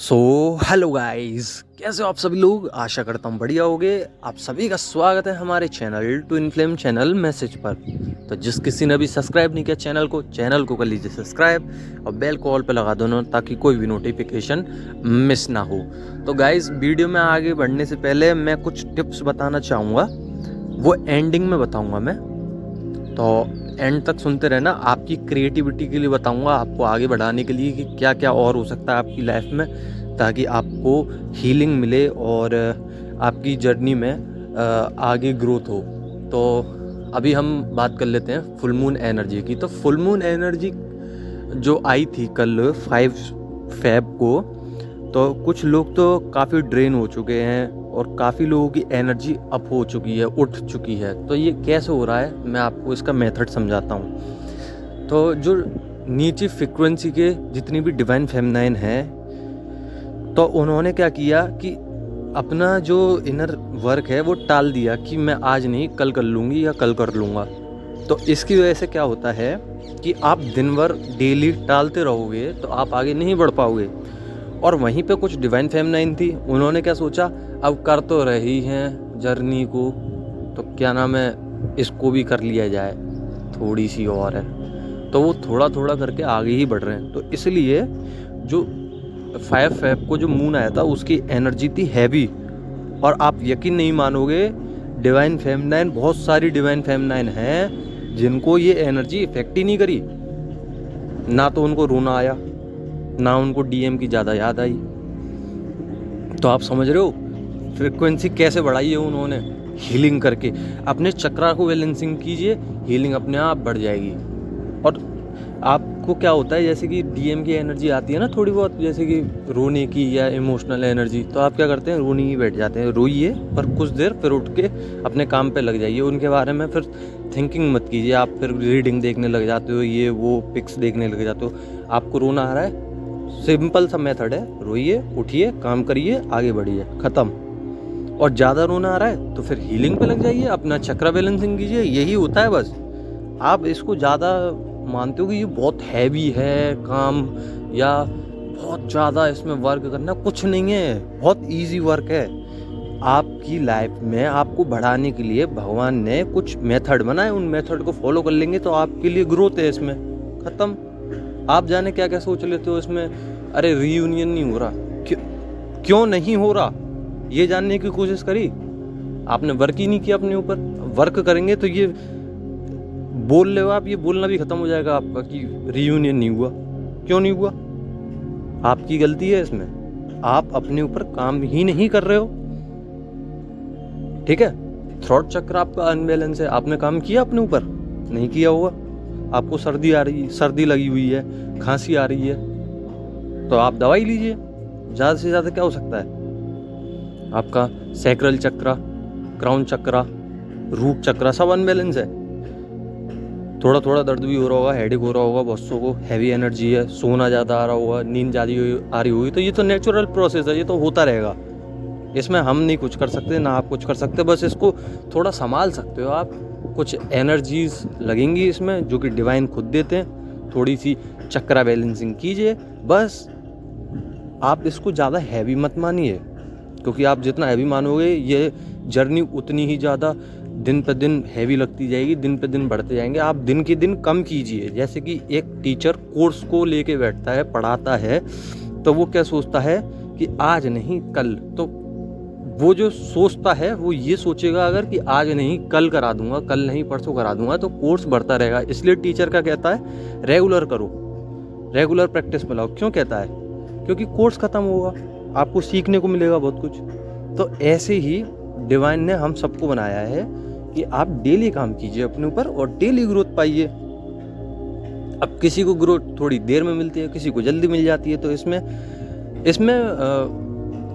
So hello guys, कैसे हो आप सभी लोग। आशा करता हूँ बढ़िया होगे। आप सभी का स्वागत है हमारे channel twin flame channel message पर। तो जिस किसी ने भी सब्सक्राइब नहीं किया चैनल को कर लीजिए सब्सक्राइब और बेल को ऑल पे लगा दो ताकि कोई भी नोटिफिकेशन मिस ना हो। तो गाइस, वीडियो में आगे बढ़ने से पहले मैं कुछ टिप्स बताना चाहूँगा, वो एंडिंग में बताऊँगा मैं, तो एंड तक सुनते रहना। आपकी क्रिएटिविटी के लिए बताऊंगा, आपको आगे बढ़ाने के लिए कि क्या क्या और हो सकता है आपकी लाइफ में, ताकि आपको हीलिंग मिले और आपकी जर्नी में आगे ग्रोथ हो। तो अभी हम बात कर लेते हैं फुल मून एनर्जी की। तो फुल मून एनर्जी जो आई थी कल 5 फेब को, तो कुछ लोग तो काफ़ी ड्रेन हो चुके हैं और काफ़ी लोगों की एनर्जी अप हो चुकी है, उठ चुकी है। तो ये कैसे हो रहा है, मैं आपको इसका मेथड समझाता हूँ। तो जो नीचे फ्रीक्वेंसी के जितनी भी डिवाइन फेमिनाइन हैं, तो उन्होंने क्या किया कि अपना जो इनर वर्क है वो टाल दिया कि मैं आज नहीं कल कर लूँगी या कल कर लूँगा। तो इसकी वजह से क्या होता है कि आप दिन भर डेली टालते रहोगे तो आप आगे नहीं बढ़ पाओगे। और वहीं पे कुछ डिवाइन फेमिनाइन थी, उन्होंने क्या सोचा, अब कर तो रही हैं जर्नी को, तो क्या नाम है, इसको भी कर लिया जाए, थोड़ी सी और है। तो वो थोड़ा थोड़ा करके आगे ही बढ़ रहे हैं। तो इसलिए जो 5 फेब को जो मून आया था उसकी एनर्जी थी हैवी। और आप यकीन नहीं मानोगे, डिवाइन फेमिनाइन, बहुत सारी डिवाइन फेमिनाइन हैं जिनको ये एनर्जी इफेक्ट ही नहीं करी। ना तो उनको रोना आया, ना उनको डीएम की ज़्यादा याद आई। तो आप समझ रहे हो फ्रीक्वेंसी कैसे बढ़ाई है उन्होंने, हीलिंग करके। अपने चक्रा को बैलेंसिंग कीजिए, हीलिंग अपने आप बढ़ जाएगी। और आपको क्या होता है, जैसे कि डीएम की एनर्जी आती है ना थोड़ी बहुत, जैसे कि रोने की या इमोशनल एनर्जी, तो आप क्या करते हैं, रोने ही बैठ जाते हैं। रोइए पर कुछ देर, फिर उठ के अपने काम पे लग जाइए। उनके बारे में फिर थिंकिंग मत कीजिए। आप फिर रीडिंग देखने लग जाते हो, ये वो पिक्स देखने लग जाते हो। आपको रोना आ रहा है, सिंपल सा मेथड है, रोइए, उठिए, काम करिए, आगे बढ़िए, ख़त्म। और ज़्यादा रोना आ रहा है तो फिर हीलिंग पे लग जाइए, अपना चक्रा बैलेंसिंग कीजिए। यही होता है बस। आप इसको ज़्यादा मानते हो कि ये बहुत हैवी है काम, या बहुत ज़्यादा इसमें वर्क करना, कुछ नहीं है, बहुत इजी वर्क है। आपकी लाइफ में आपको बढ़ाने के लिए भगवान ने कुछ मेथड बनाए, उन मेथड को फॉलो कर लेंगे तो आपके लिए ग्रोथ है इसमें, ख़त्म। आप जाने क्या क्या सोच लेते हो इसमें, अरे रीयूनियन नहीं हो रहा, क्यों नहीं हो रहा, ये जानने की कोशिश करी आपने, वर्क ही नहीं किया अपने ऊपर। वर्क करेंगे तो ये बोल रहे हो आप, ये बोलना भी खत्म हो जाएगा आपका कि रीयूनियन नहीं हुआ। क्यों नहीं हुआ, आपकी गलती है इसमें, आप अपने ऊपर काम ही नहीं कर रहे हो। ठीक है, थ्रोट चक्र आपका अनबैलेंस है, आपने काम किया अपने ऊपर, नहीं किया होगा। आपको सर्दी आ रही, सर्दी लगी हुई है, खांसी आ रही है, तो आप दवाई लीजिए। ज़्यादा से ज़्यादा क्या हो सकता है, आपका सैक्रल चक्रा, क्राउन चक्रा, रूट चक्रा सब अनबैलेंस है। थोड़ा थोड़ा दर्द भी हो रहा होगा, हेडेक हो रहा होगा, बहुत को हैवी एनर्जी है, सोना ज़्यादा आ रहा होगा, नींद ज़्यादा आ रही होगी। तो ये तो नेचुरल प्रोसेस है, ये तो होता रहेगा। इसमें हम नहीं कुछ कर सकते, ना आप कुछ कर सकते, बस इसको थोड़ा संभाल सकते हो आप। कुछ एनर्जीज लगेंगी इसमें जो कि डिवाइन खुद देते हैं, थोड़ी सी चक्रा बैलेंसिंग कीजिए बस। आप इसको ज़्यादा हैवी मत मानिए, क्योंकि आप जितना हैवी मानोगे ये जर्नी उतनी ही ज़्यादा दिन पे दिन हैवी लगती जाएगी, दिन पे दिन बढ़ते जाएंगे। आप दिन के दिन कम कीजिए। जैसे कि एक टीचर कोर्स को लेके बैठता है, पढ़ाता है, तो वो क्या सोचता है कि आज नहीं कल, तो वो जो सोचता है वो ये सोचेगा अगर कि आज नहीं कल करा दूंगा, कल नहीं परसों करा दूंगा, तो कोर्स बढ़ता रहेगा। इसलिए टीचर का कहता है रेगुलर करो, रेगुलर प्रैक्टिस में लाओ। क्यों कहता है, क्योंकि कोर्स खत्म होगा, आपको सीखने को मिलेगा बहुत कुछ। तो ऐसे ही डिवाइन ने हम सबको बनाया है कि आप डेली काम कीजिए अपने ऊपर और डेली ग्रोथ पाइए। अब किसी को ग्रोथ थोड़ी देर में मिलती है, किसी को जल्दी मिल जाती है। तो इसमें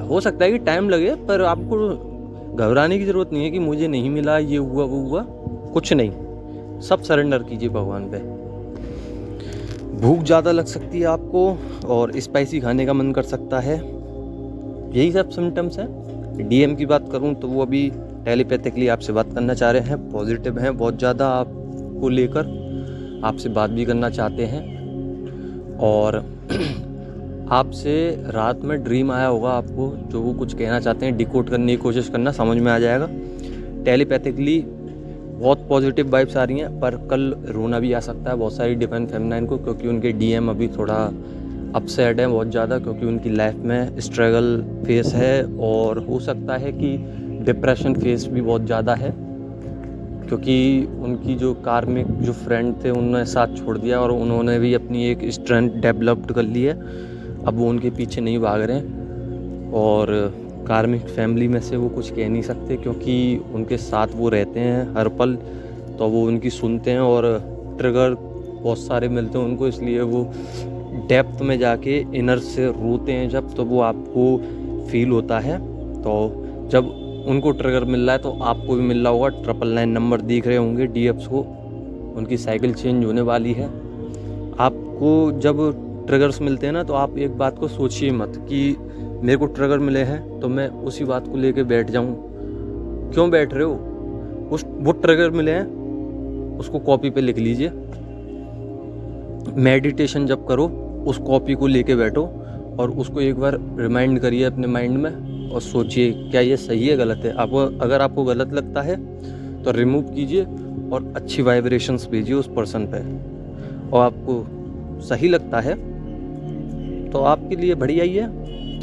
हो सकता है कि टाइम लगे, पर आपको घबराने की ज़रूरत नहीं है कि मुझे नहीं मिला, ये हुआ वो हुआ, कुछ नहीं। सब सरेंडर कीजिए भगवान पे। भूख ज़्यादा लग सकती है आपको और स्पाइसी खाने का मन कर सकता है, यही सब सिम्टम्स हैं। डीएम की बात करूं तो वो अभी टेलीपैथिकली आपसे बात करना चाह रहे हैं, पॉजिटिव हैं बहुत ज़्यादा, आपको लेकर आपसे बात भी करना चाहते हैं। और आपसे रात में ड्रीम आया होगा आपको, जो वो कुछ कहना चाहते हैं डिकोड करने की कोशिश करना, समझ में आ जाएगा। टेलीपैथिकली बहुत पॉजिटिव वाइब्स आ रही हैं, पर कल रोना भी आ सकता है बहुत सारी डिवाइन फेमिनाइन को, क्योंकि उनके डीएम अभी थोड़ा अपसेट है बहुत ज़्यादा, क्योंकि उनकी लाइफ में स्ट्रगल फेस है और हो सकता है कि डिप्रेशन फेस भी बहुत ज़्यादा है, क्योंकि उनकी जो कार्मिक जो फ्रेंड थे उन्होंने साथ छोड़ दिया और उन्होंने भी अपनी एक स्ट्रेंथ डेवलप्ड कर ली है। अब वो उनके पीछे नहीं भाग रहे हैं और कार्मिक फैमिली में से वो कुछ कह नहीं सकते, क्योंकि उनके साथ वो रहते हैं हर पल, तो वो उनकी सुनते हैं और ट्रिगर बहुत सारे मिलते हैं उनको, इसलिए वो डेप्थ में जाके इनर से रोते हैं जब, तो वो आपको फील होता है। तो जब उनको ट्रिगर मिल रहा है तो आपको भी मिल रहा होगा। 999 नंबर दिख रहे होंगे डीएफ्स को, उनकी साइकिल चेंज होने वाली है। आपको जब ट्रिगर्स मिलते हैं ना, तो आप एक बात को सोचिए मत कि मेरे को ट्रिगर मिले हैं तो मैं उसी बात को लेके बैठ जाऊं। क्यों बैठ रहे हो? वो ट्रिगर मिले हैं उसको कॉपी पे लिख लीजिए। मेडिटेशन जब करो उस कॉपी को लेके बैठो और उसको एक बार रिमाइंड करिए अपने माइंड में और सोचिए क्या ये सही है गलत है। अगर आपको गलत लगता है तो रिमूव कीजिए और अच्छी वाइब्रेशंस भेजिए उस पर्सन पे, और आपको सही लगता है तो आपके लिए बढ़िया ही है,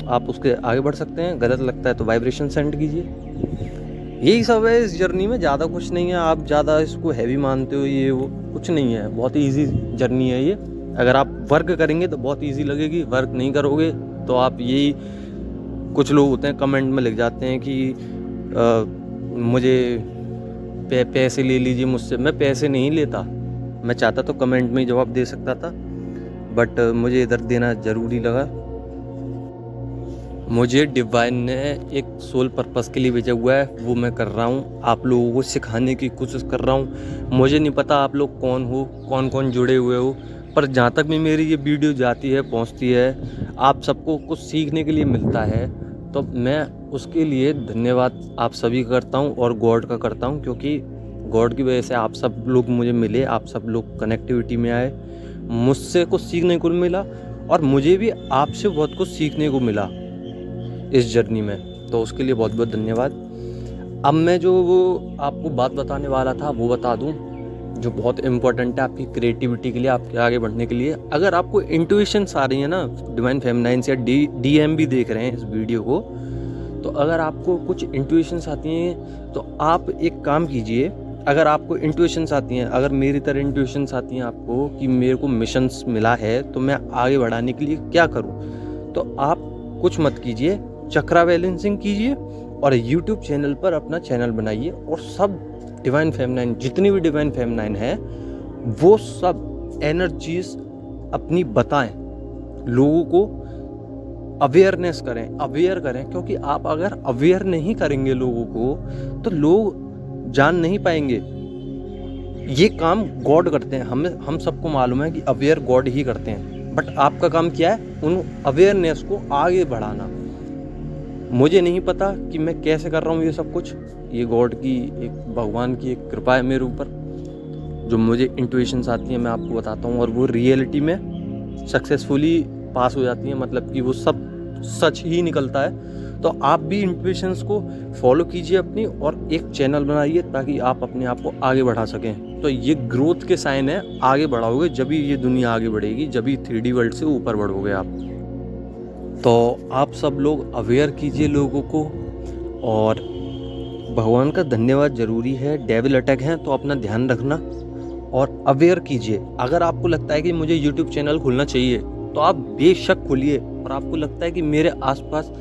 आप उसके आगे बढ़ सकते हैं। गलत लगता है तो वाइब्रेशन सेंड कीजिए। यही सब है इस जर्नी में, ज़्यादा कुछ नहीं है। आप ज़्यादा इसको हैवी मानते हो ये वो, कुछ नहीं है, बहुत ईजी जर्नी है ये। अगर आप वर्क करेंगे तो बहुत ईजी लगेगी, वर्क नहीं करोगे तो आप यही, कुछ लोग होते हैं कमेंट में लिख जाते हैं कि मुझे पैसे ले लीजिए मुझसे। मैं पैसे नहीं लेता, मैं चाहता तो कमेंट में ही जवाब दे सकता था, बट मुझे इधर देना ज़रूरी लगा। मुझे डिवाइन ने एक सोल पर्पस के लिए भेजा हुआ है, वो मैं कर रहा हूँ, आप लोगों को सिखाने की कोशिश कर रहा हूँ। मुझे नहीं पता आप लोग कौन हो, कौन कौन जुड़े हुए हो, पर जहाँ तक भी मेरी ये वीडियो जाती है पहुँचती है, आप सबको कुछ सीखने के लिए मिलता है, तो मैं उसके लिए धन्यवाद आप सभी का करता हूँ और गॉड का करता हूँ, क्योंकि गॉड की वजह से आप सब लोग मुझे मिले, आप सब लोग कनेक्टिविटी में आए, मुझसे कुछ सीखने को मिला और मुझे भी आपसे बहुत कुछ सीखने को मिला इस जर्नी में, तो उसके लिए बहुत बहुत धन्यवाद। अब मैं जो वो आपको बात बताने वाला था वो बता दूं, जो बहुत इम्पोर्टेंट है आपकी क्रिएटिविटी के लिए, आपके आगे बढ़ने के लिए। अगर आपको इंट्यूशंस आ रही है ना डिवाइन फेमिनाइन या डीएम भी देख रहे हैं इस वीडियो को, तो अगर आपको कुछ इंट्यूशंस आती हैं तो आप एक काम कीजिए। अगर आपको इंट्यूशंस आती हैं, अगर मेरी तरह इंट्यूशंस आती हैं आपको कि मेरे को मिशंस मिला है तो मैं आगे बढ़ाने के लिए क्या करूं, तो आप कुछ मत कीजिए, चक्रा बैलेंसिंग कीजिए और यूट्यूब चैनल पर अपना चैनल बनाइए और सब डिवाइन फेमिनाइन, जितनी भी डिवाइन फेमिनाइन है वो सब एनर्जीज अपनी बताएं, लोगों को अवेयरनेस करें, अवेयर करें, क्योंकि आप अगर अवेयर नहीं करेंगे लोगों को तो लोग जान नहीं पाएंगे। ये काम गॉड करते हैं, हम सबको मालूम है कि अवेयर गॉड ही करते हैं, बट आपका काम क्या है? उन अवेयरनेस को आगे बढ़ाना। मुझे नहीं पता कि मैं कैसे कर रहा हूँ ये सब कुछ, ये गॉड की एक, भगवान की एक कृपा है मेरे ऊपर। जो मुझे इंट्यूशंस आती हैं मैं आपको बताता हूँ और वो रियलिटी में सक्सेसफुली पास हो जाती हैं, मतलब कि वो सब सच ही निकलता है। तो आप भी इंट्यूशंस को फॉलो कीजिए अपनी और एक चैनल बनाइए ताकि आप अपने आप को आगे बढ़ा सकें। तो ये ग्रोथ के साइन है, आगे बढ़ाओगे जब ही ये दुनिया आगे बढ़ेगी, जब ही 3D वर्ल्ड से ऊपर बढ़ोगे आप। तो आप सब लोग अवेयर कीजिए लोगों को, और भगवान का धन्यवाद ज़रूरी है। डेविल अटैक हैं तो अपना ध्यान रखना और अवेयर कीजिए। अगर आपको लगता है कि मुझे यूट्यूब चैनल खोलना चाहिए तो आप बेशक खोलिए, और आपको लगता है कि मेरे आसपास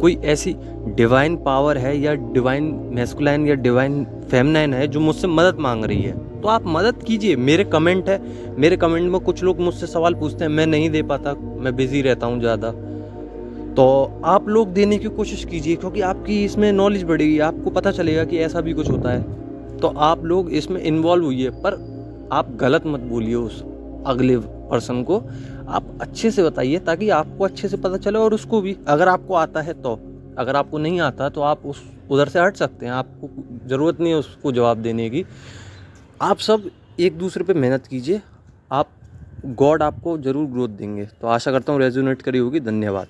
कोई ऐसी डिवाइन पावर है या डिवाइन मैस्कुलाइन या डिवाइन फेमिनाइन है जो मुझसे मदद मांग रही है, तो आप मदद कीजिए। मेरे कमेंट है, मेरे कमेंट में कुछ लोग मुझसे सवाल पूछते हैं, मैं नहीं दे पाता, मैं बिजी रहता हूँ ज़्यादा, तो आप लोग देने की कोशिश कीजिए, क्योंकि आपकी इसमें नॉलेज बढ़ेगी, आपको पता चलेगा कि ऐसा भी कुछ होता है। तो आप लोग इसमें इन्वॉल्व हुइए, पर आप गलत मत बोलिए उस अगले पर्सन को, आप अच्छे से बताइए ताकि आपको अच्छे से पता चले और उसको भी। अगर आपको आता है तो, अगर आपको नहीं आता तो आप उधर से हट सकते हैं, आपको ज़रूरत नहीं है उसको जवाब देने की। आप सब एक दूसरे पे मेहनत कीजिए, आप गॉड आपको ज़रूर ग्रोथ देंगे। तो आशा करता हूँ रेजोनेट करी होगी। धन्यवाद।